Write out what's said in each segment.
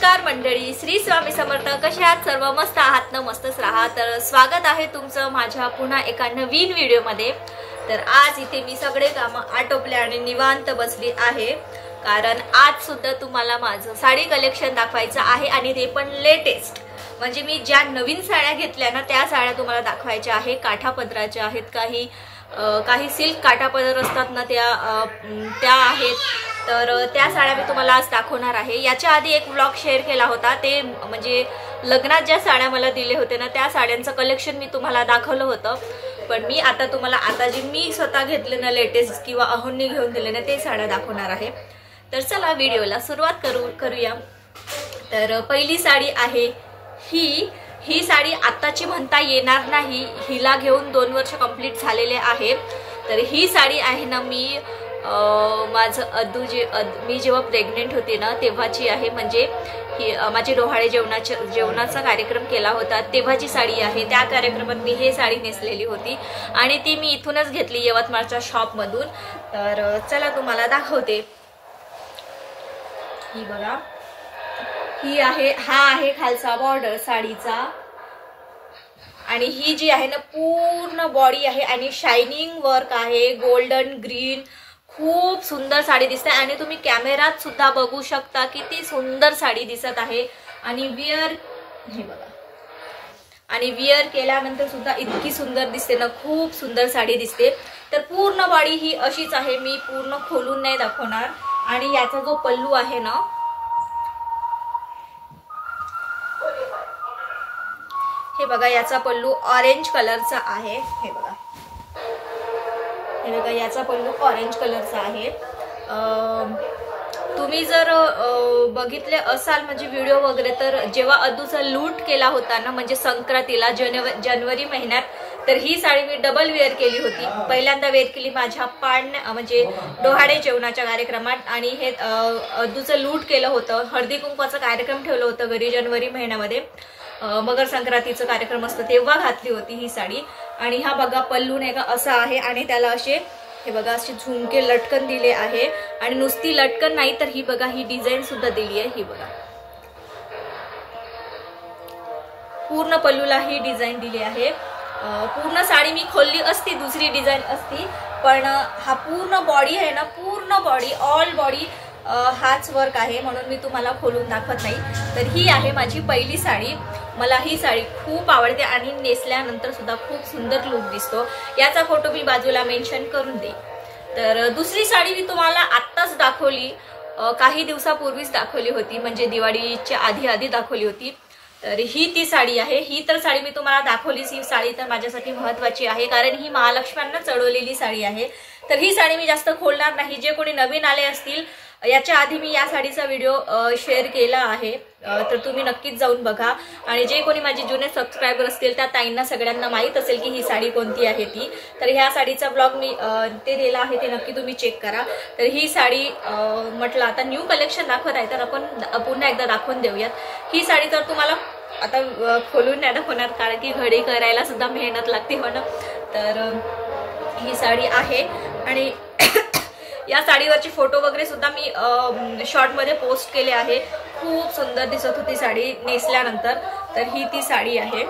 नमस्कार मंडळी, श्री स्वामी समर्थ. कसे आहात सर्व? मस्त आहात ना? मस्तच राहा. तर स्वागत आहे तुमचं माझ्या पुन्हा एका नवीन व्हिडिओमध्ये. तर आज इथे मी सगळे कामं आटोपले आणि निवांत बसली आहे, कारण आज सुद्धा तुम्हाला माझं साडी कलेक्शन दाखवायचं आहे आणि ते पण लेटेस्ट. म्हणजे मी ज्या नवीन साड्या घेतल्या ना त्या साड्या तुम्हाला दाखवायच्या आहे. काठापदराच्या आहेत, काही सिल्क काठापदर असतात ना त्या आहेत. तर त्या साड्या मी तुम्हाला आज दाखवणार आहे. याच्या आधी एक व्लॉग शेअर केला होता, ते म्हणजे लग्नात ज्या साड्या मला दिले होते ना त्या साड्यांचं कलेक्शन मी तुम्हाला दाखवलं होतं. पण मी आता तुम्हाला जी मी स्वतः घेतले ना लेटेस्ट किंवा अहोंनी घेऊन दिले ना ते साड्या दाखवणार आहे. तर चला व्हिडिओला सुरुवात करूया. तर पहिली साडी आहे ही साडी आत्ताची म्हणता येणार नाही, हिला घेऊन 2 वर्ष कंप्लीट झालेले आहे. तर ही साडी आहे ना मी मी जेव्हा प्रेग्नेंट होते ना तेव्हाची आहे. म्हणजे ही माझी डोहाळे जेवणाचा कार्यक्रम केला होता तेव्हाची साडी आहे. त्या कार्यक्रमात मी हे साडी नेसलेली होती आणि ती मी इथूनच घेतली यवतमाळच्या शॉपमधून. तर चला तुम्हाला दाखवते. ही बघा, हा आहे खालचा बॉर्डर साडीचा आणि ही जी आहे ना पूर्ण बॉडी आहे आणि शायनिंग वर्क आहे, गोल्डन ग्रीन. खूप सुंदर साडी दिसते आणि तुम्ही कॅमेरात सुद्धा बघू शकता किती सुंदर साडी दिसत आहे. आणि हे बघा, आणि विअर केल्यानंतर सुद्धा इतकी सुंदर दिसते ना, खूप सुंदर साडी दिसते. तर पूर्ण बॉडी ही अशीच आहे, मी पूर्ण खोलून नाही दाखवणार. आणि याचा जो पल्लू आहे ना, हे बघा, याचा पल्लू ऑरेंज कलरचा आहे. हे बघा याचा पल्लू ऑरेंज कलरचा आहे. तुम्ही जर बघितले असाल म्हणजे व्हिडिओ वगैरे, तर जेव्हा अदूचा लूट केला होता ना म्हणजे संक्रांतीला जानेवारी महिन्यात, तर ही साडी मी डबल वेअर केली होती. पहिल्यांदा वेअर केली माझ्या म्हणजे डोहाळे जेवणाच्या कार्यक्रमात, आणि हे अदूचं लूट केलं होतं. हळदी कुंकवाचा कार्यक्रम ठेवलं होतं घरी जानेवारी महिन्यामध्ये, मकर संक्रांतीचा कार्यक्रम असतो तेव्हा घातली होती ही साडी. आणि हा बघा पल्लू नाही का असा आहे आणि त्याला असे हे बघा असे झुमके लटकन दिले आहे. आणि नुसती लटकन नाही तर ही बघा ही डिझाईन सुद्धा दिली आहे. ही बघा पूर्ण पल्लूला ही डिझाईन दिली आहे. पूर्ण साडी मी खोलली असती, दुसरी डिझाईन असती, पण हा पूर्ण बॉडी आहे ना, पूर्ण बॉडी ऑल बॉडी हाच वर्क आहे म्हणून मी तुम्हाला खोलून दाखवत नाही. तर ही आहे माझी पहिली साडी. मला ही साडी खूप आवडते आणि नेसल्यानंतर सुद्धा खूप सुंदर लुक दिसतो. याचा फोटो मी बाजूला मेन्शन करून दे. तर दुसरी साडी मी तुम्हाला आत्ताच दाखवली, काही दिवसापूर्वीच दाखवली होती, म्हणजे दिवाळीच्या आधी दाखवली होती. तर ही ती साडी आहे. ही तर साडी मी तुम्हाला दाखवलीच. ही साडी तर माझ्यासाठी महत्त्वाची आहे, कारण ही महालक्ष्म्यांना चढवलेली साडी आहे. तर ही साडी मी जास्त खोलणार नाही. जे कोणी नवीन आले असतील, याच्या आधी मी या साडीचा व्हिडिओ शेअर केला आहे, तर तुम्ही नक्कीच जाऊन बघा. आणि जे कोणी माझे जुने सबस्क्रायबर असतील त्या ताईंना सगळ्यांना माहीत असेल की ही साडी कोणती आहे ती. तर ह्या साडीचा ब्लॉग मी ते दिला आहे, ते नक्की तुम्ही चेक करा. तर ही साडी म्हटलं आता न्यू कलेक्शन दाखवत आहे तर आपण पुन्हा एकदा दाखवून देऊयात. ही साडी तर तुम्हाला आता खोलून नाही दाखवणार, कारण की घडी करायला सुद्धा मेहनत लागते म्हणून. तर ही साडी आहे आणि या साडीवरचे फोटो वगैरे सुद्धा मी शॉर्टमध्ये पोस्ट केले आहे. खूप सुंदर दिसत होती साडी नेसल्यानंतर. तर ही ती साडी आहे.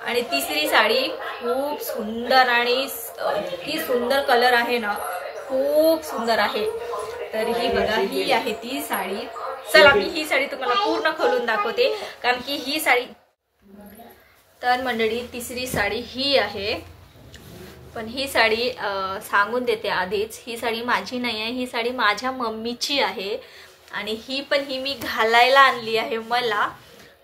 आणि तिसरी साडी खूप सुंदर आणि इतकी सुंदर कलर आहे ना, खूप सुंदर आहे. तर ही बघा, ही आहे ती साडी. चला मी ही साडी तुम्हाला पूर्ण खोलून दाखवते, कारण की ही साडी. तर मंडळी तिसरी साडी ही आहे. पण ही साडी सांगून देते आधीच, ही साडी माझी नाही आहे, ही साडी माझ्या मम्मीची आहे. आणि ही मी घालायला आणली आहे मला,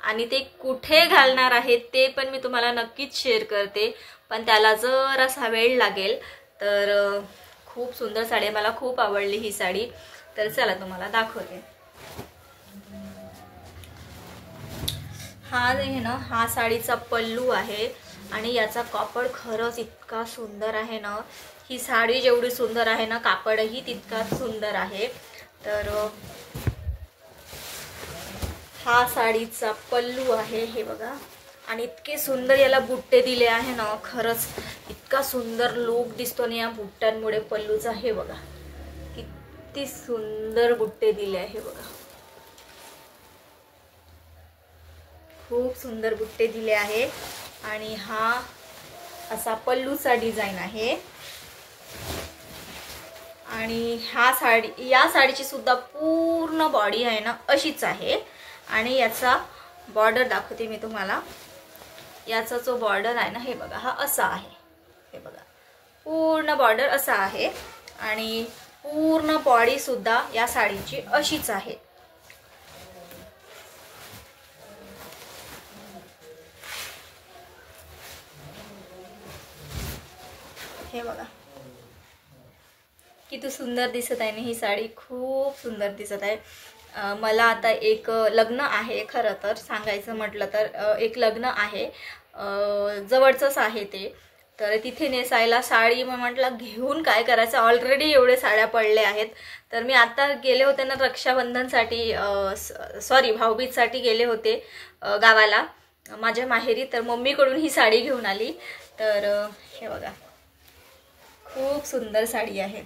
आणि ते कुठे घालणार आहे ते पण मी तुम्हाला नक्कीच शेअर करते, पण त्याला जरासा वेळ लागेल. तर खूप सुंदर साडी आहे, मला खूप आवडली ही साडी. तर चला तुम्हाला दाखवते. हा आहे ना, हा साडीचा पल्लू आहे आणि याचा कापड खरंच इतका सुंदर आहे ना. ही साडी जेवढी सुंदर आहे ना, कापडही तितकाच सुंदर आहे. तर हा साडीचा पल्लू आहे, हे बघा. आणि इतके सुंदर याला बुट्टे दिले आहे ना, खरंच इतका सुंदर लुक दिसतो ना या बुट्ट्यांमुळे पल्लूचा. हे बघा किती सुंदर बुट्टे दिले आहे बघा, खूप सुंदर बुट्टे दिले आहे. आणि हा असा पल्लूचा डिझाइन आहे. आणि या साडीची सुद्धा पूर्ण बॉडी आहे ना अशीच आहे. आणि याचा बॉर्डर दाखवते मी तुम्हाला. याचा जो बॉर्डर आहे ना हे बघा, हा असा आहे. हे बघा पूर्ण बॉर्डर असा आहे. आणि पूर्ण बॉडी सुद्धा या साडीची अशीच आहे. हे बघा किती सुंदर दिसत आहे ना ही साडी, खूप सुंदर दिसत आहे. मला आता एक लग्न आहे, खरं तर सांगायचं म्हटलं तर एक लग्न आहे, जवळचंच आहे ते. तर तिथे नेसायला साडी मग म्हटलं घेऊन काय करायचं, ऑलरेडी एवढे साड्या पडले आहेत. तर मी आता गेले होते ना रक्षाबंधनसाठी, सॉरी भाऊबीजसाठी गेले होते गावाला माझ्या माहेरी. तर मम्मीकडून ही साडी घेऊन आली. तर हे बघा खूप सुंदर साडी आहे.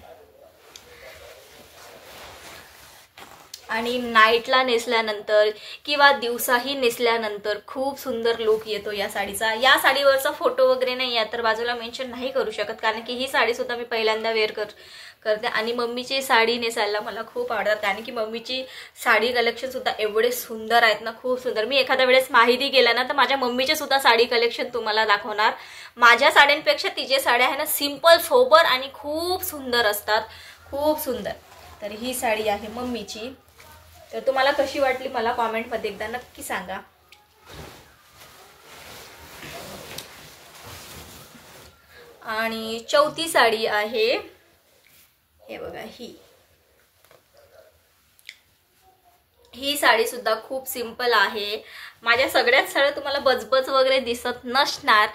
आणि नाईटला नेसल्यानंतर किंवा दिवसाही नेसल्यानंतर खूप सुंदर लुक येतो या साडीचा. या साडीवरचा फोटो वगैरे नाही आहे तर बाजूला मेन्शन नाही करू शकत, कारण की ही साडी सुद्धा मी पहिल्यांदा वेअर करते. आणि मम्मीची साडी नेसायला मला खूप आवडतात, कारण की मम्मीची साडी कलेक्शन सुद्धा एवढे सुंदर आहेत ना, खूप सुंदर. मी एखाद्या वेळेस माहिती गेला ना तर माझ्या मम्मीचे सुद्धा साडी कलेक्शन तुम्हाला दाखवणार. माझ्या साड्यांपेक्षा तिचे साड्या आहे ना सिंपल सोबर आणि खूप सुंदर असतात, खूप सुंदर. तर ही साडी आहे मम्मीची. तर तुम्हाला कशी वाटली मला कॉमेंटमध्ये एकदा नक्की सांगा. आणि चौथी साडी आहे, हे बघा ही साडी सुद्धा खूप सिंपल आहे. माझ्या सगळ्याच साड्या तुम्हाला बजबज वगैरे दिसत नसणार,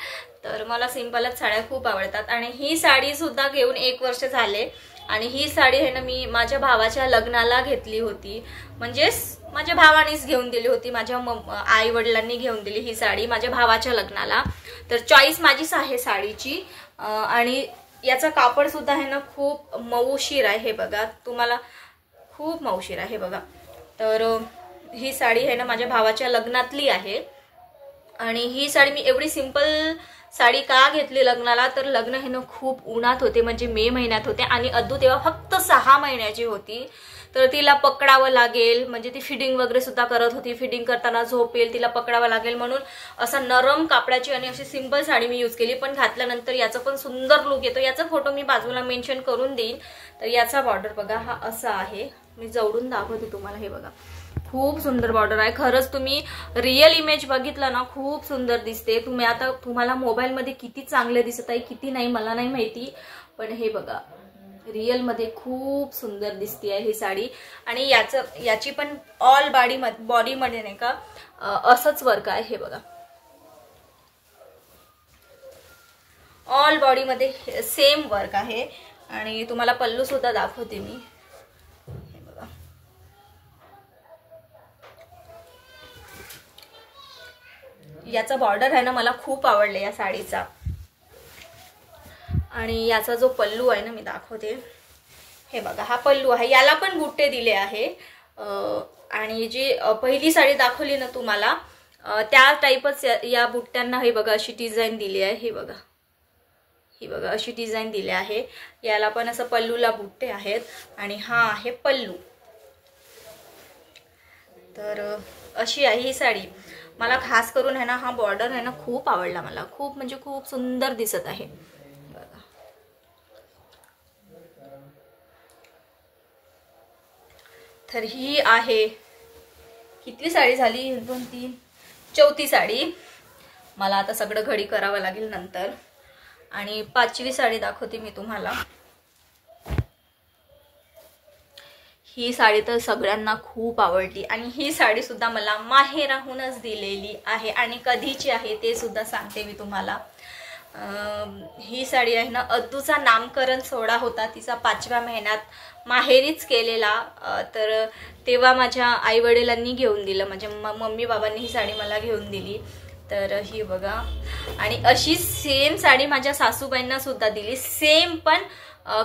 तर मला सिंपलच साड्या खूप आवडतात. आणि ही साडी सुद्धा घेऊन 1 वर्ष झाले. आणि ही साडी आहे ना मी माझ्या भावाच्या लग्नाला घेतली होती, म्हणजे माझ्या भावानेच घेऊन दिली होती. माझ्या आई वडिलांनी घेऊन दिली ही साडी माझ्या भावाच्या लग्नाला. तर चॉईस माझीच आहे साडीची. आणि याचा कापड सुद्धा आहे ना खूप मऊशीर आहे. हे बघा तुम्हाला खूप मऊशीर आहे बघा. तर ही साडी आहे ना माझ्या भावाच्या लग्नातली आहे. आणि ही साडी मी एवढी सिंपल साडी का घेतली लग्नाला, तर लग्न हे ना खूप उन्हात होते, म्हणजे मे महिन्यात होते. आणि अद्दू तेव्हा फक्त 6 महिन्याची होती. तर तिला पकडावं लागेल, म्हणजे ती फिडिंग वगैरे सुद्धा करत होती. फिडिंग करताना झोपेल, तिला पकडावं लागेल म्हणून असा नरम कापडाची आणि अशी सिंपल साडी मी यूज केली. पण घातल्यानंतर याचा पण सुंदर लुक येतो. याचा फोटो मी बाजूला मेन्शन करून देईन. तर याचा बॉर्डर बघा हा असा आहे. मी जवळून दाखवते तुम्हाला. हे बघा खूप सुंदर बॉर्डर आहे. खरंच तुम्ही रिअल इमेज बघितला ना खूप सुंदर दिसते. तुम्हाला मोबाईल मध्ये किती चांगले दिसत आहे किती नाही मला नाही माहिती, पण हे बघा रिअल मध्ये खूप सुंदर दिसते आहे ही साडी. आणि याची पण ऑल बॉडी मध्ये नाही का असंच वर्क आहे. हे बघा ऑल बॉडी मध्ये सेम वर्क आहे. आणि तुम्हाला पल्लू सुद्धा दाखवते मी. याचा बॉर्डर आहे ना मला खूप आवडला या साडीचा. आणि याचा जो पल्लू आहे ना मी दाखवते. हे बघा हा पल्लू आहे. याला पण बुट्टे दिले आहे. आणि जी पहिली साडी दाखवली ना तुम्हाला त्या टाईपच या बुट्ट्यांना हे बघा अशी डिझाईन दिली आहे. हे बघा ही बघा अशी डिझाईन दिली आहे. याला पण असं पल्लूला बुट्टे आहेत. आणि हा आहे पल्लू. तर अशी आहे ही साडी. मला खास करून आहे ना हा बॉर्डर आहे ना खूप आवडला मला, खूप म्हणजे खूप सुंदर दिसत आहे. तर ही आहे कितवी साडी झाली, 1 2 3 चौथी साडी. मला आता सगळं घडी करावं लागेल नंतर. आणि 5वी साडी दाखवते मी तुम्हाला. ही साडी तर सगळ्यांना खूप आवडली. आणि ही साडी सुद्धा मला माहेराहूनच दिलेली आहे. आणि कधीची आहे ते सुद्धा सांगते मी तुम्हाला. ही साडी आहे ना अद्दूचा नामकरण सोहळा होता तिचा 5व्या महिन्यात माहेरीच केलेला. तर तेव्हा माझ्या आई वडिलांनी घेऊन दिलं, माझ्या मम्मी बाबांनी ही साडी मला घेऊन दिली. तर ही बघा, आणि अशी सेम साडी माझ्या सासूबाईंना सुद्धा दिली, सेम, पण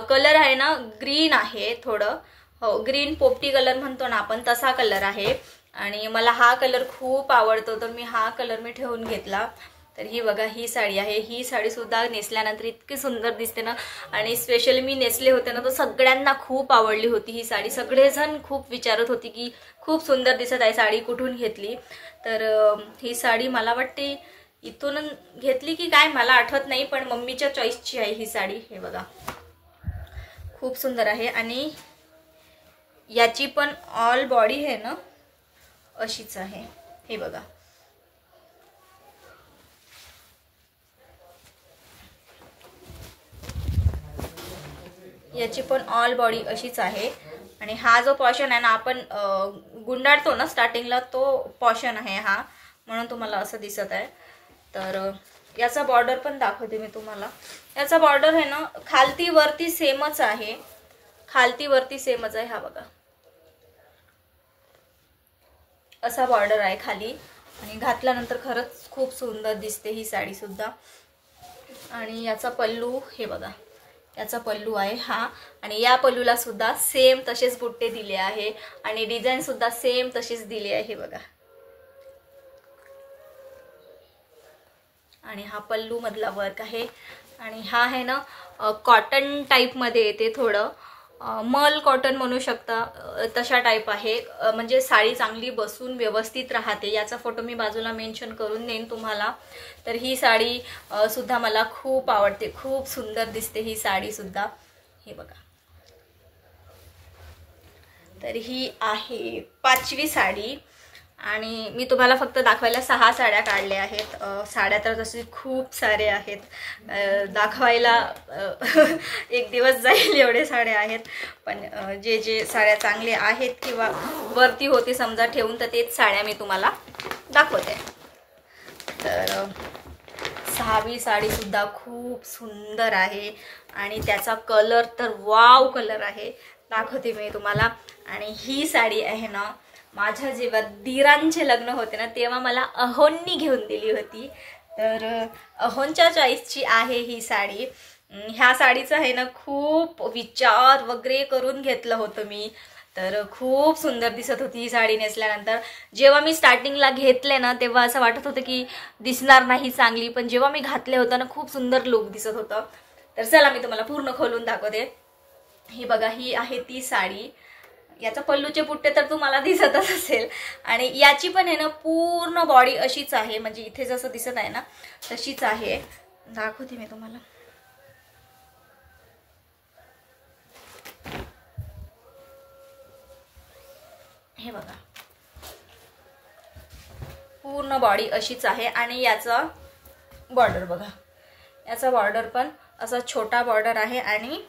कलर आहे ना ग्रीन आहे थोडं, हो ग्रीन पोपटी कलर म्हणतो ना आपण, तसा कलर आहे, आणि मला हा कलर खूप आवडतो, तर मी हा कलर मी ठेवून घेतला. तर ही बघा ही साडी आहे, ही साडी सुद्धा नेसल्यानंतर इतकी सुंदर दिसते ना, आणि स्पेशली मी नेसले होते ना तर सगळ्यांना खूप आवडली होती ही साडी. सगळेजण खूप विचारत होती की खूप सुंदर दिसत आहे साडी, कुठून घेतली. तर ही साडी मला वाटते इथून घेतली की काय मला आठवत नाही, पण मम्मीच्या चॉईसची आहे ही साडी. हे बघा खूप सुंदर आहे, आणि याची पण ऑल बॉडी आहे ना अशीच आहे. हे बघा याची पण ऑल बॉडी अशीच आहे, आणि हा जो पॉर्शन आहे ना आपण गुंडाळतो ना स्टार्टिंगला, तो पॉर्शन आहे हा, म्हणून तुम्हाला असं दिसत आहे. तर याचा बॉर्डर पण दाखवते मी तुम्हाला. याचा बॉर्डर आहे ना खालती वरती सेमच आहे, खालती वरती सेमच आहे. हा बघा असा बॉर्डर आहे खाली, आणि घातल्यानंतर खरंच खूप सुंदर दिसते ही साडी सुद्धा. आणि याचा पल्लू हे बघा, याचा पल्लू आहे हा, आणि या पल्लूला सुद्धा सेम तसेच बुट्टे दिले आहे, आणि डिझाईन सुद्धा सेम तशीच दिली आहे. बघा, आणि हा पल्लू मधला वर्क आहे, आणि हा आहे ना कॉटन टाईप मध्ये येते, थोडं मल कॉटन म्हणू शकता, तशा टाईप आहे, म्हणजे साडी चांगली बसून व्यवस्थित राहते. याचा फोटो मी बाजूला मेन्शन करून देईन तुम्हाला. तर ही साडी सुद्धा मला खूप आवडते, खूप सुंदर दिसते ही साडी सुद्धा. हे बघा, तर ही आहे 5वी साडी, आणि मी तुम्हाला फक्त दाखवायला 6 साड्या काढल्या आहेत. साड्या तर तशी खूप सारे आहेत, दाखवायला एक दिवस जाईल एवढे साड्या आहेत, पण जे जे साड्या चांगले आहेत किंवा वरती होते समजा ठेवून, तर तेच साड्या मी तुम्हाला दाखवते. तर 6वी साडी सुद्धा खूप सुंदर आहे, आणि त्याचा कलर तर वाव कलर आहे, दाखवते मी तुम्हाला. आणि ही साडी आहे ना माझ्या जेव्हा दीरांचे लग्न होते ना तेव्हा मला अहोंनी घेऊन दिली होती. तर अहोंच्या चॉईसची आहे ही साडी. ह्या साडीचं आहे ना खूप विचार वगैरे करून घेतलं होतं मी. तर खूप सुंदर दिसत होती ही साडी नेसल्यानंतर. जेव्हा मी स्टार्टिंगला घेतले ना तेव्हा असं वाटत होतं की दिसणार नाही चांगली, पण जेव्हा मी घातले होतं ना खूप सुंदर लुक दिसत होतं. तर चला मी तुम्हाला पूर्ण खोलून दाखवते. ही बघा, ही आहे ती साडी. याचा पल्लूचे बुट्टे तर तुम्हाला दिसतच असेल, आणि याची पण आहे ना पूर्ण बॉडी अशीच आहे, म्हणजे इथे जसं दिसत आहे ना तशीच आहे. दाखवते मी तुम्हाला. हे बघा, पूर्ण बॉडी अशीच आहे, आणि याचा बॉर्डर बघा, याचा बॉर्डर पण असा छोटा बॉर्डर आहे, आणि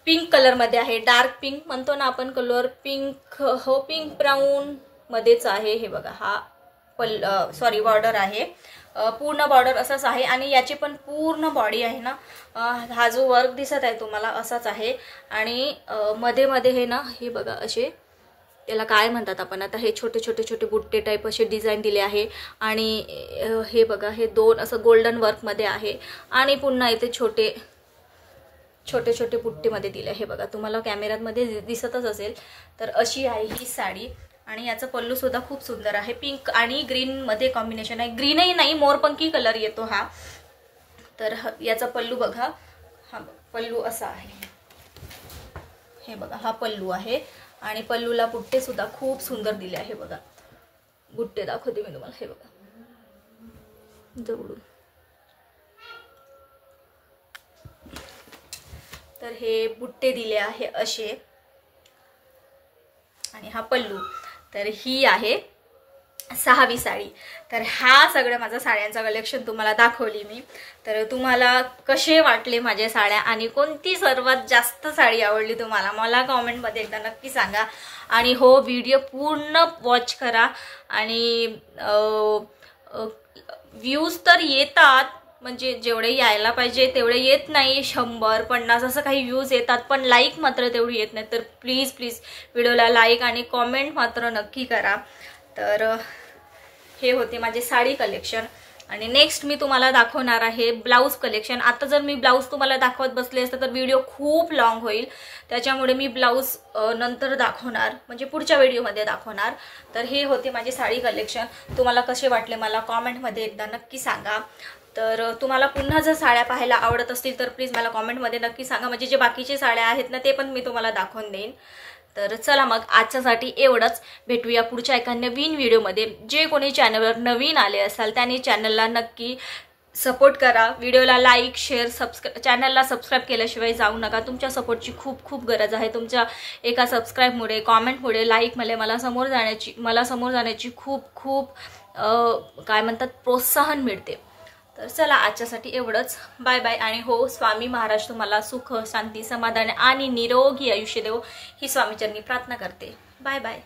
पिंक कलर मध्ये आहे. डार्क पिंक म्हणतो ना आपण कलर, पिंक हो, पिंक ब्राऊन मध्येच आहे. हे बघा, हा बॉर्डर आहे, पूर्ण बॉर्डर असाच आहे, आणि याची पण पूर्ण बॉडी आहे ना, हा जो वर्क दिसत आहे तुम्हाला असाच आहे. आणि मध्ये मध्ये हे ना, हे बघा असे, त्याला काय म्हणतात आपण आता, हे छोटे छोटे छोटे बुट्टे टाईप असे डिझाईन दिले आहे. आणि हे बघा, हे दोन असं गोल्डन वर्क मध्ये आहे, आणि पुन्हा इथे छोटे छोटे छोटे बुट्टीमध्ये दिले. हे बघा, तुम्हाला कॅमेऱ्यात मध्ये दिसतच असेल. तर अशी आहे ही साडी, आणि याचा पल्लू सुद्धा खूप सुंदर आहे. पिंक आणि ग्रीन मध्ये कॉम्बिनेशन आहे. ग्रीनही नाही, मोरपंखी कलर येतो हा. तर याचा पल्लू बघा, हा पल्लू असा आहे. हे बघा, हा पल्लू आहे, आणि पल्लूला बुट्टे सुद्धा खूप सुंदर दिले आहे. बघा, बुट्टे दाखवते मी तुम्हाला. हे बघा जवळून. तर हे बुट्टे दिले आहे असे, आणि हा पल्लू. तर ही आहे 6वी साडी. तर हा सगळं माझा साड्यांचा कलेक्शन तुम्हाला दाखवली मी. तर तुम्हाला कसे वाटले माझ्या साड्या, आणि कोणती सर्वात जास्त साडी आवडली तुम्हाला मला कॉमेंटमध्ये एकदा नक्की सांगा. आणि हो, व्हिडिओ पूर्ण वॉच करा. आणि व्ह्यूज तर येतात, म्हणजे जेवढे यायला पाहिजे तेवढे येत नाही, 100-50 असं काही व्ह्यूज येतात, पण लाईक मात्र तेवढी येत नाही. तर प्लीज प्लीज व्हिडिओला लाईक आणि कॉमेंट मात्र नक्की करा. तर हे होते माझे साडी कलेक्शन. आणि नेक्स्ट मी तुम्हाला दाखवणार आहे ब्लाऊज कलेक्शन. आता जर मी ब्लाऊज तुम्हाला दाखवत बसले असते तर व्हिडिओ खूप लॉंग होईल, त्याच्यामुळे मी ब्लाऊज नंतर दाखवणार, म्हणजे पुढच्या व्हिडिओमध्ये दाखवणार. तर हे होते माझे साडी कलेक्शन. तुम्हाला कसे वाटले मला कॉमेंटमध्ये एकदा नक्की सांगा. तर तुम्हाला पुन्हा जर साड्या पाहायला आवडत असतील तर प्लीज मला कॉमेंटमध्ये नक्की सांगा, म्हणजे जे बाकीचे साड्या आहेत ना ते पण मी तुम्हाला दाखवून देईन. तर चला मग आजच्यासाठी एवढंच. भेटूया पुढच्या एका नवीन व्हिडिओमध्ये. जे कोणी चॅनलवर नवीन आले असाल त्यांनी चॅनलला नक्की सपोर्ट करा. व्हिडिओला लाईक शेअर चॅनलला सबस्क्राईब केल्याशिवाय जाऊ नका. तुमच्या सपोर्टची खूप खूप गरज आहे. तुमच्या एका सबस्क्राईबमुळे कॉमेंटमुळे लाईकमुळे मला समोर जाण्याची खूप खूप काय म्हणतात प्रोत्साहन मिळते. तर चला आजच्यासाठी एवढंच. Bye bye. आणि हो, स्वामी महाराज तुम्हाला सुख शांती समाधान आणि निरोगी आयुष्य देव ही स्वामीचरणी प्रार्थना करते. Bye bye.